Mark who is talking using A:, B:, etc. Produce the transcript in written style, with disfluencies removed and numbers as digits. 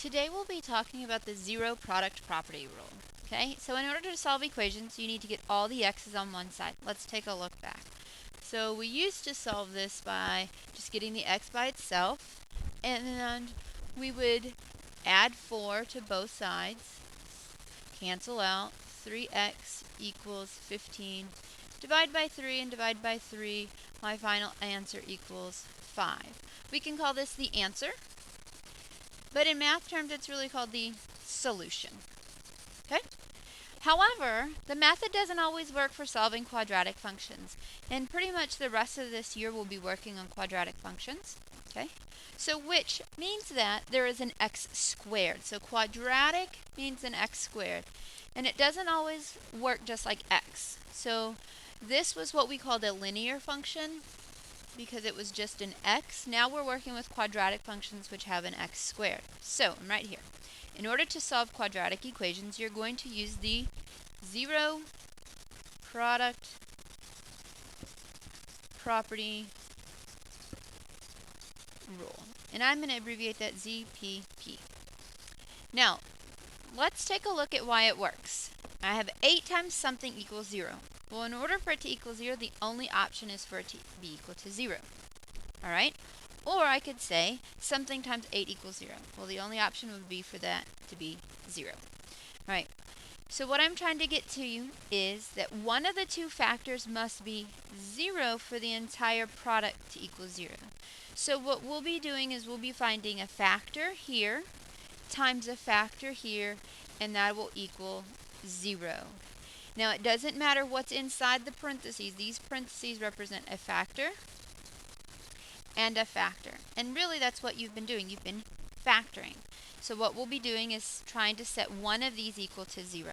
A: Today we'll be talking about the zero product property rule. Okay, so in order to solve equations, you need to get all the x's on one side. Let's take a look back. So we used to solve this by just getting the x by itself, and we would add 4 to both sides, cancel out, 3x equals 15, divide by 3 and divide by 3, my final answer equals 5. We can call this the answer, but in math terms it's really called the solution. Okay? However, the method doesn't always work for solving quadratic functions, and pretty much the rest of this year we'll be working on quadratic functions. Okay? So which means that there is an x squared. So quadratic means an x squared. And it doesn't always work just like x. So this was what we called a linear function because it was just an x. Now we're working with quadratic functions which have an x squared. So I'm right here. In order to solve quadratic equations, you're going to use the zero product property rule. And I'm going to abbreviate that ZPP. Now, let's take a look at why it works. I have 8 times something equals 0. Well, in order for it to equal 0, the only option is for it to be equal to 0. Alright? Or I could say something times 8 equals 0. Well, the only option would be for that to be 0. Alright, so what I'm trying to get to you is that one of the two factors must be 0 for the entire product to equal 0. So what we'll be doing is we'll be finding a factor here times a factor here, and that will equal 0. Now it doesn't matter what's inside the parentheses. These parentheses represent a factor and a factor. And really that's what you've been doing. You've been factoring. So what we'll be doing is trying to set one of these equal to 0.